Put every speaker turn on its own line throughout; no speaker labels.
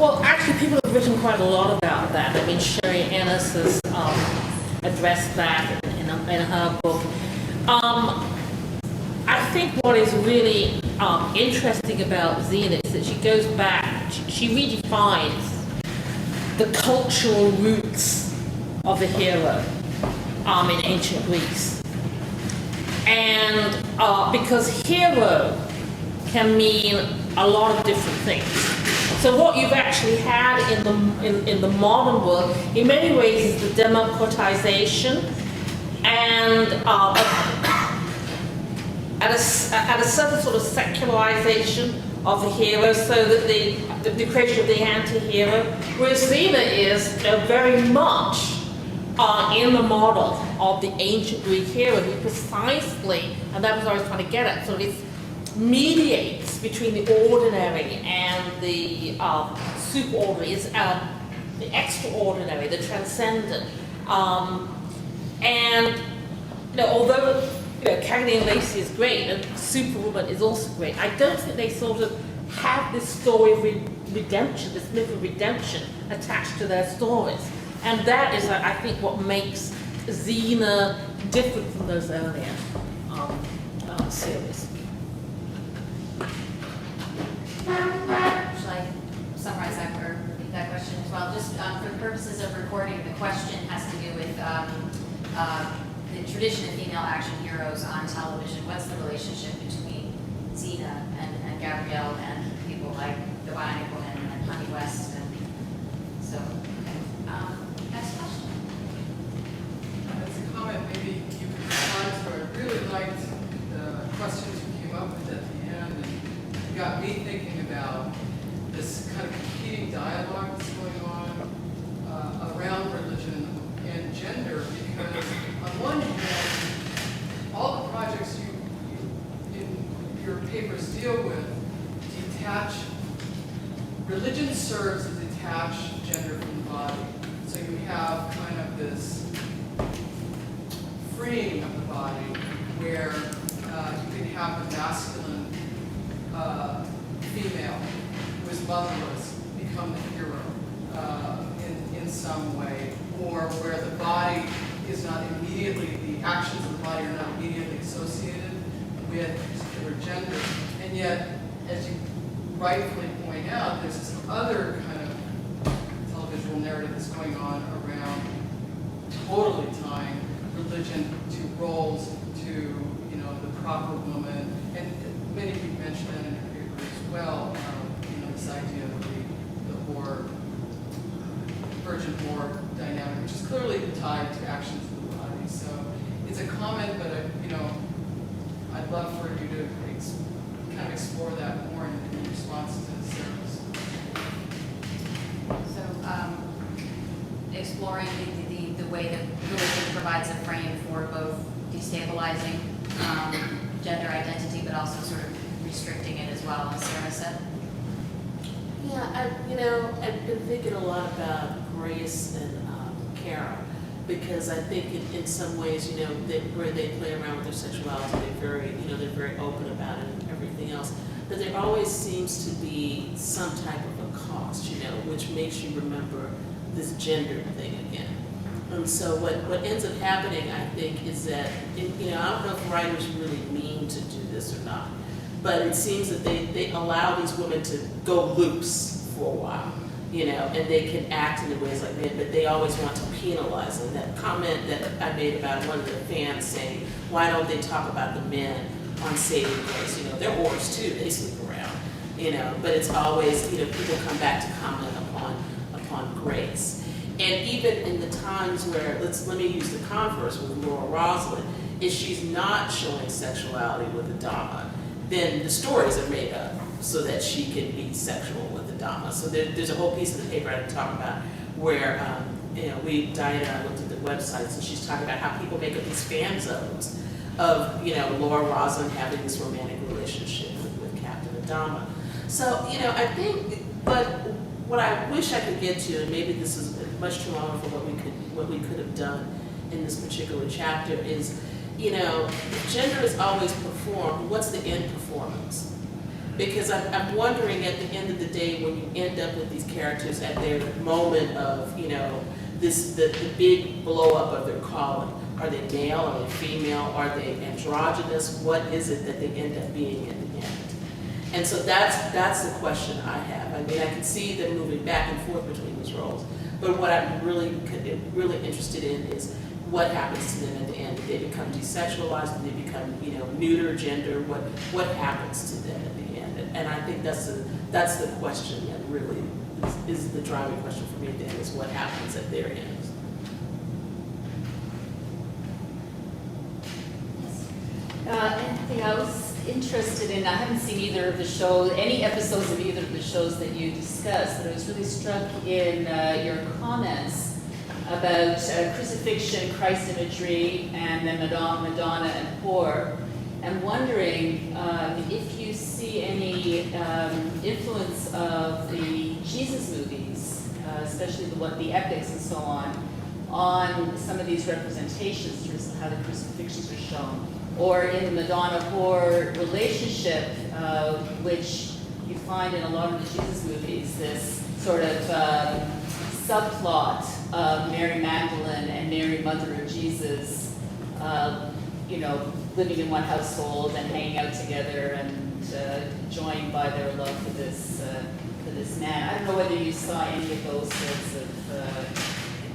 Well, actually, people have written quite a lot about that. I mean, Sherry Ennis has addressed that in her book. I think what is really interesting about Xena is that she goes back, she redefines the cultural roots of the hero in ancient Greece. And because hero can mean a lot of different things. So what you've actually had in the modern world, in many ways, is the democratization and at a certain sort of secularization of the hero, so that the creation of the anti-hero, whereas Xena is very much in the model of the ancient Greek hero, who precisely, and that was what I was trying to get at, sort of mediates between the ordinary and the superordinary, is the extraordinary, the transcendent. And although Cagney and Lacey is great, and Superwoman is also great, I don't think they sort of have this story of redemption, this myth of redemption attached to their stories. And that is, I think, what makes Xena different from those earlier series.
Should I summarize that or repeat that question as well? Just for the purposes of recording, the question has to do with the tradition of female action heroes on television. What's the relationship between Xena and Gabrielle and people like the Bionic Woman and Honey West? And so, next question.
As a comment, maybe you could respond to. I really liked the questions you came up with at the end, and you got me thinking about this kind of competing dialogue that's going on around religion and gender, because on one hand, all the projects you in your papers deal with detach, religion serves to detach gender from the body. So you have kind of this freeing of the body where you can have the masculine female who is motherless become the hero in some way, or where the body is not immediately, the actions of the body are not immediately associated with a particular gender. And yet, as you rightfully point out, there's this other kind of televisual narrative that's going on around totally tying religion to roles, to the proper woman, and many of you mentioned that in your paper as well. This idea of the whore, virgin whore dynamic, which is clearly tied to actions of the body. So it's a comment, but I'd love for you to kind of explore that more in response to the service.
So exploring the way that religion provides a frame for both destabilizing gender identity, but also sort of restricting it as well, as Sarah said.
Yeah, I've been thinking a lot about Grace and Kara, because I think in some ways, where they play around with their sexuality, they're very open about it and everything else. But there always seems to be some type of a cost, which makes you remember this gender thing again. And so what ends up happening, I think, is that, I don't know if writers really mean to do this or not, but it seems that they allow these women to go loose for a while, and they can act in ways like men, but they always want to penalize them. That comment that I made about one of the fans saying, why don't they talk about the men on Saving Grace? They're whores too, they sleep around, but it's always, people come back to comment upon Grace. And even in the times where, let me use the converse with Laura Roslin, if she's not showing sexuality with Adama, then the stories are made up so that she can be sexual with Adama. So there's a whole piece of the paper I talk about where, Diana and I looked at the websites, and she's talking about how people make up these fan zones of, Laura Roslin having this romantic relationship with Captain Adama. So, I think, but what I wish I could get to, and maybe this is much too long for what we could have done in this particular chapter, is, gender is always performed. What's the end performance? Because I'm wondering at the end of the day, when you end up with these characters at their moment of, you know, the big blow up of their calling, are they male, are they female, are they androgynous, what is it that they end up being in the end? And so that's the question I have. I mean, I can see them moving back and forth between these roles, but what I'm really interested in is what happens to them at the end. Do they become desexualized? Do they become, you know, neuter gender? What happens to them at the end? And I think that's the question that really is the driving question for me at the end, is what happens at their end.
Anthea, I was interested in, I haven't seen either of the shows, any episodes of either of the shows that you discussed, but I was really struck in your comments about crucifixion, Christ imagery, and then Madonna and whore. I'm wondering if you see any influence of the Jesus movies, especially the epics and so on some of these representations in terms of how the crucifixions are shown, or in the Madonna-whore relationship, which you find in a lot of the Jesus movies, this sort of subplot of Mary Magdalene and Mary, mother of Jesus, you know, living in one household and hanging out together and joined by their love for this man. I don't know whether you saw any of those sorts of,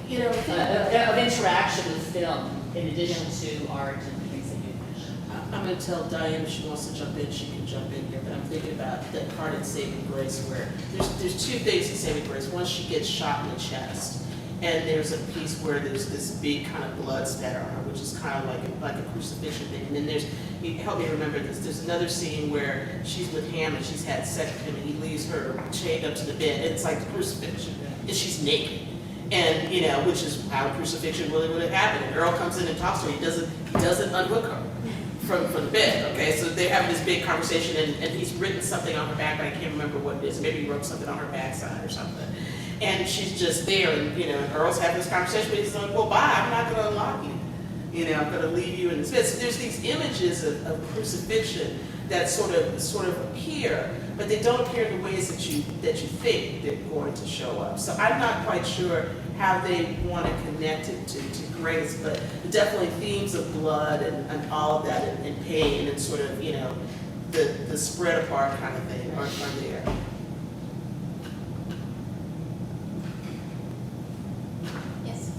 You know,
of interaction with film in addition to art and things that you mentioned.
I'm going to tell Diane if she wants to jump in, she can jump in here, but I'm thinking about that part in Saving Grace where there's two things in Saving Grace. One, she gets shot in the chest, and there's a piece where there's this big kind of blood spatter on her, which is kind of like a crucifixion thing. And then help me remember this, there's another scene where she's with Hammond, she's had sex with him, and he leaves her chained up to the bed. It's like the crucifixion, and she's naked. And, you know, which is how crucifixion really would have happened. And Earl comes in and talks to her, he doesn't unhook her from the bed, okay? So they're having this big conversation, and he's written something on her back, but I can't remember what it is. Maybe he wrote something on her backside or something. And she's just there, and, you know, and Earl's having this conversation, but he's like, well, bye, I'm not gonna unlock you. You know, I'm gonna leave you in this bed. So there's these images of crucifixion that sort of appear, but they don't appear in the ways that you think they're going to show up. So I'm not quite sure how they want to connect it to Grace, but definitely themes of blood and all of that, and pain, and sort of, you know, the spread apart kind of thing are there.
Yes.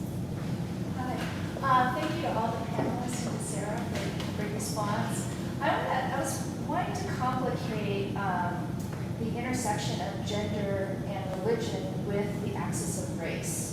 Hi. Thank you to all the panelists and Sarah for a great response. I was wanting to complicate the intersection of gender and religion with the axis of race.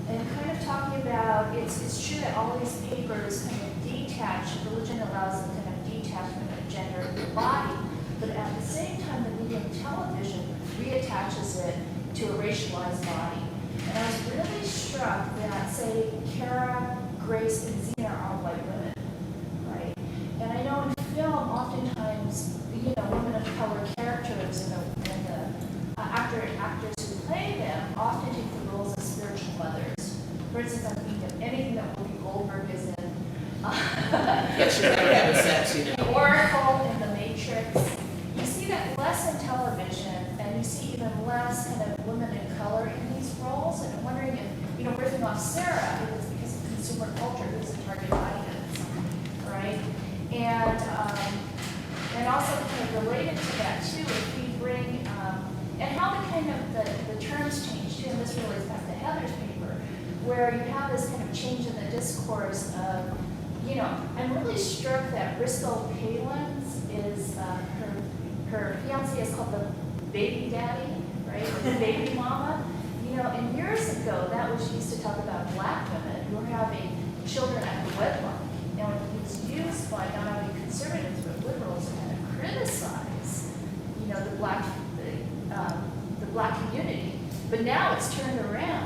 And kind of talking about, it's true that all these papers kind of detach, religion allows them to kind of detach from the gender of the body, but at the same time the medium television reattaches it to a racialized body. And I was really struck that, say, Kara, Grace, and Zena are all white women, right? And I know in film, oftentimes, you know, women of color characters and the actors who play them often take the roles of spiritual mothers. For instance, I'm thinking of anything that Whoopi Goldberg is in.
Yeah, she's never having sex, you know.
The Oracle in The Matrix. You see that less in television, and you see even less kind of women of color in these roles. And I'm wondering if, you know, riffing off Sarah, if it's because of consumer culture, who's the target audience, right? And also kind of related to that too, if we bring, and how the kind of the terms change too, and this relates back to Heather's paper, where you have this kind of change in the discourse of, you know, I'm really struck that Bristol Palin's is, her fiance is called the baby daddy, right, or the baby mama. You know, and years ago, that was used to talk about black women who were having children out of wedlock. And it was used by not only conservatives, but liberals to kind of criticize, you know, the black community. But now it's turned around.